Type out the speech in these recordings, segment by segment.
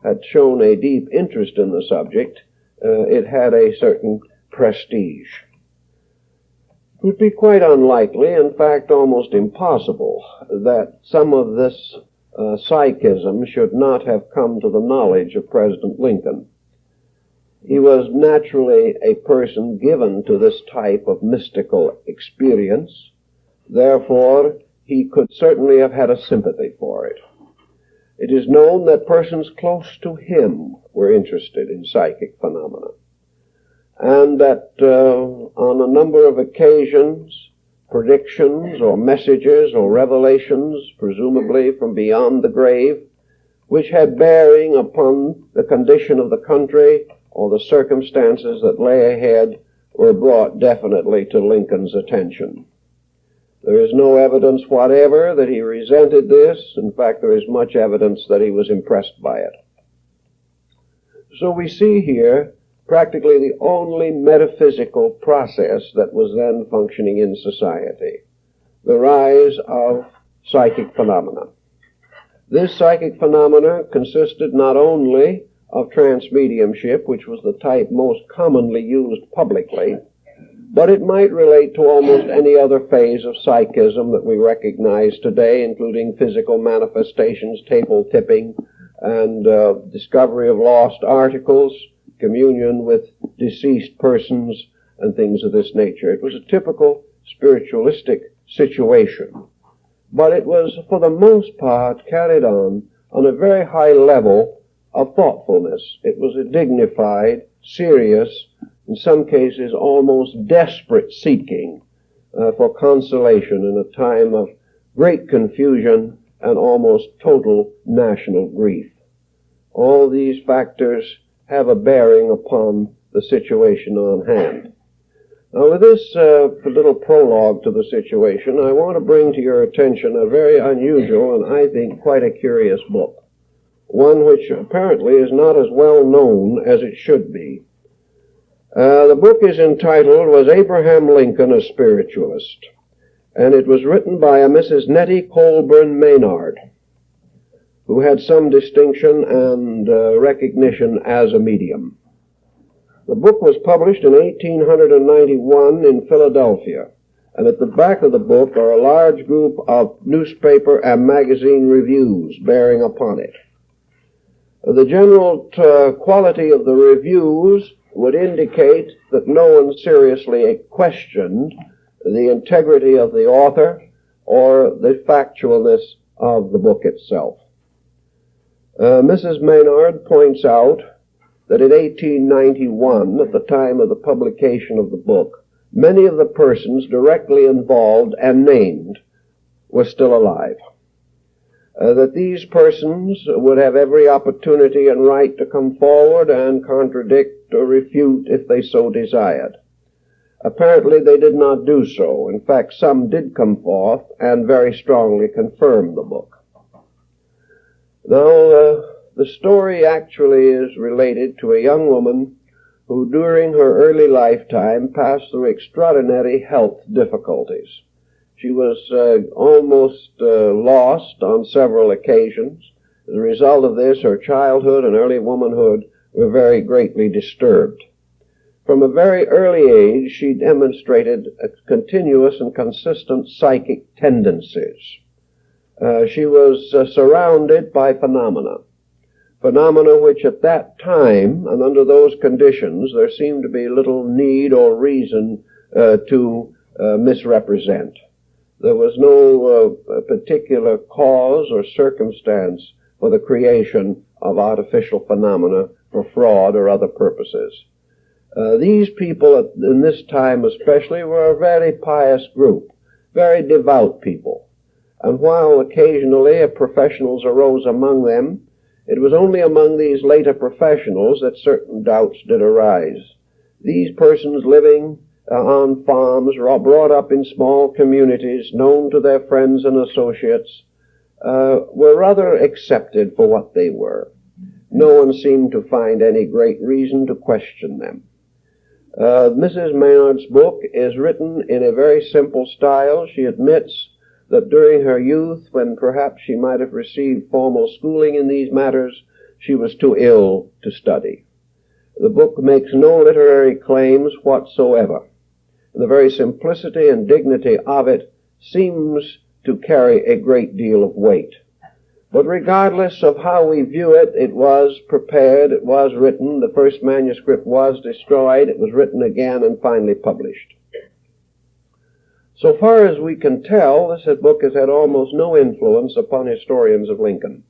had shown a deep interest in the subject, it had a certain prestige. It would be quite unlikely, in fact almost impossible, that some of this psychism should not have come to the knowledge of President Lincoln. He was naturally a person given to this type of mystical experience. Therefore, he could certainly have had a sympathy for it. It is known that persons close to him were interested in psychic phenomena, and that on a number of occasions, predictions or messages or revelations, presumably from beyond the grave, which had bearing upon the condition of the country or the circumstances that lay ahead, were brought definitely to Lincoln's attention. There is no evidence whatever that he resented this. In fact, there is much evidence that he was impressed by it. So we see here practically the only metaphysical process that was then functioning in society, the rise of psychic phenomena. This psychic phenomena consisted not only of transmediumship, which was the type most commonly used publicly, but it might relate to almost any other phase of psychism that we recognize today, including physical manifestations, table tipping, and discovery of lost articles, communion with deceased persons, and things of this nature. It was a typical spiritualistic situation, but it was, for the most part, carried on a very high level of thoughtfulness. It was a dignified, serious, in some cases almost desperate seeking for consolation in a time of great confusion and almost total national grief. All these factors have a bearing upon the situation on hand. Now, with this little prologue to the situation, I want to bring to your attention a very unusual and I think quite a curious book, one which apparently is not as well known as it should be. The book is entitled, Was Abraham Lincoln a Spiritualist? And it was written by a Mrs. Nettie Colburn Maynard, who had some distinction and recognition as a medium. The book was published in 1891 in Philadelphia, and at the back of the book are a large group of newspaper and magazine reviews bearing upon it. The general quality of the reviews would indicate that no one seriously questioned the integrity of the author or the factualness of the book itself. Mrs. Maynard points out that in 1891, at the time of the publication of the book, many of the persons directly involved and named were still alive. That these persons would have every opportunity and right to come forward and contradict or refute if they so desired. Apparently they did not do so. In fact, some did come forth and very strongly confirm the book. Now, the story actually is related to a young woman who during her early lifetime passed through extraordinary health difficulties. She was almost lost on several occasions. As a result of this, her childhood and early womanhood were very greatly disturbed. From a very early age, she demonstrated a continuous and consistent psychic tendencies. She was surrounded by phenomena which at that time and under those conditions there seemed to be little need or reason to misrepresent. There was no particular cause or circumstance for the creation of artificial phenomena for fraud or other purposes. These people in this time especially were a very pious group, very devout people. And while occasionally professionals arose among them, it was only among these later professionals that certain doubts did arise. These persons living on farms, brought up in small communities, known to their friends and associates, were rather accepted for what they were. No one seemed to find any great reason to question them. Mrs. Maynard's book is written in a very simple style. She admits that during her youth, when perhaps she might have received formal schooling in these matters, she was too ill to study. The book makes no literary claims whatsoever. The very simplicity and dignity of it seems to carry a great deal of weight. But regardless of how we view it, it was prepared, it was written, the first manuscript was destroyed, it was written again and finally published. So far as we can tell, this book has had almost no influence upon historians of Lincoln.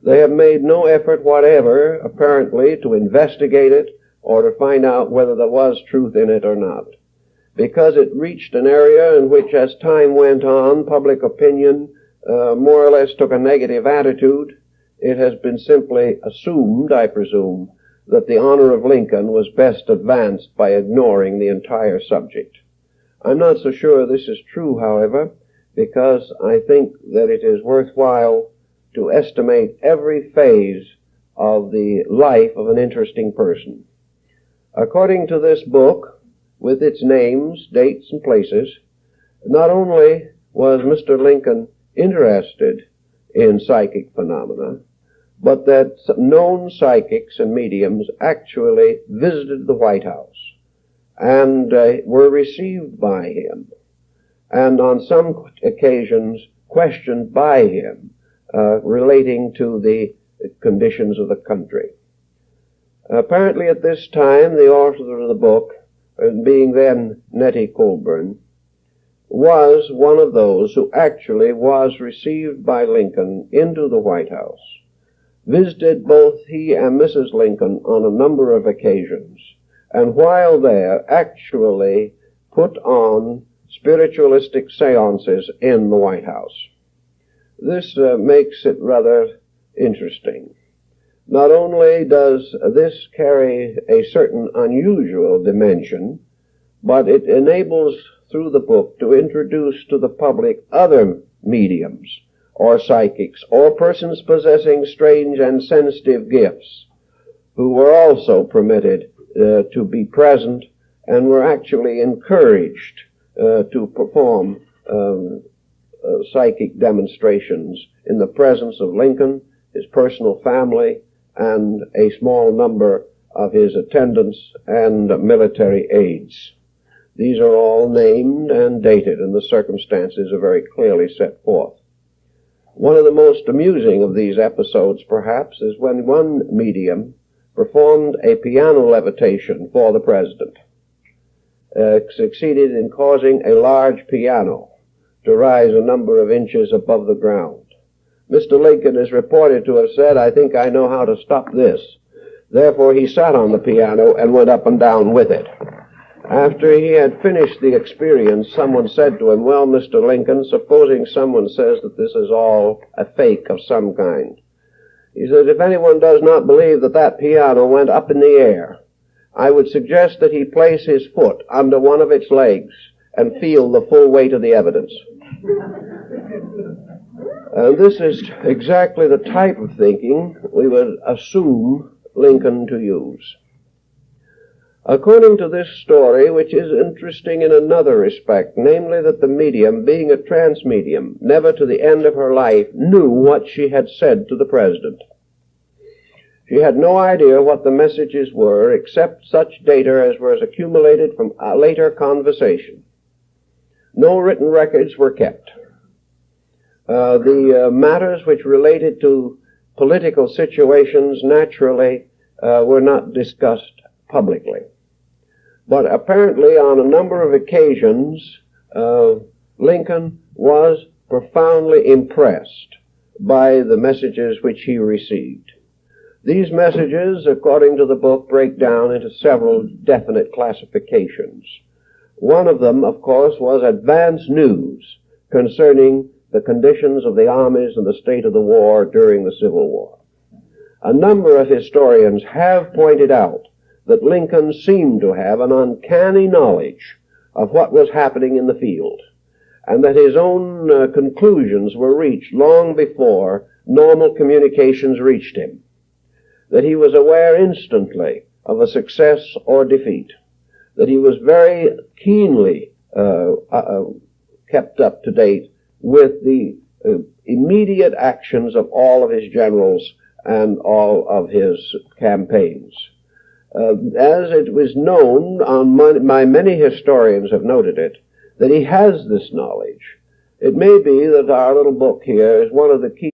They have made no effort whatever, apparently, to investigate it or to find out whether there was truth in it or not, because it reached an area in which, as time went on, public opinion more or less took a negative attitude. It has been simply assumed, I presume, that the honor of Lincoln was best advanced by ignoring the entire subject. I'm not so sure this is true, however, because I think that it is worthwhile to estimate every phase of the life of an interesting person. According to this book, with its names, dates, and places, not only was Mr. Lincoln interested in psychic phenomena, but that known psychics and mediums actually visited the White House and were received by him, and on some occasions questioned by him relating to the conditions of the country. Apparently at this time, the author of the book, being then Nettie Colburn, was one of those who actually was received by Lincoln into the White House, visited both he and Mrs. Lincoln on a number of occasions, and while there actually put on spiritualistic seances in the White House. This makes it rather interesting. Not only does this carry a certain unusual dimension, but it enables through the book to introduce to the public other mediums or psychics or persons possessing strange and sensitive gifts who were also permitted to be present and were actually encouraged to perform psychic demonstrations in the presence of Lincoln, his personal family, and a small number of his attendants and military aides. These are all named and dated, and the circumstances are very clearly set forth. One of the most amusing of these episodes, perhaps, is when one medium performed a piano levitation for the president, succeeded in causing a large piano to rise a number of inches above the ground. Mr. Lincoln is reported to have said, "I think I know how to stop this." Therefore, he sat on the piano and went up and down with it. After he had finished the experience, someone said to him, "Well, Mr. Lincoln, supposing someone says that this is all a fake of some kind." He said, "If anyone does not believe that that piano went up in the air, I would suggest that he place his foot under one of its legs and feel the full weight of the evidence." And this is exactly the type of thinking we would assume Lincoln to use. According to this story, which is interesting in another respect, namely that the medium, being a trance medium, never to the end of her life knew what she had said to the president. She had no idea what the messages were except such data as was accumulated from a later conversation. No written records were kept. The matters which related to political situations naturally were not discussed publicly. But apparently on a number of occasions, Lincoln was profoundly impressed by the messages which he received. These messages, according to the book, break down into several definite classifications. One of them, of course, was advance news concerning the conditions of the armies and the state of the war during the Civil War. A number of historians have pointed out that Lincoln seemed to have an uncanny knowledge of what was happening in the field, and that his own conclusions were reached long before normal communications reached him, that he was aware instantly of a success or defeat, that he was very keenly kept up to date with the immediate actions of all of his generals and all of his campaigns. As it was known, many historians have noted it, that he has this knowledge. It may be that our little book here is one of the key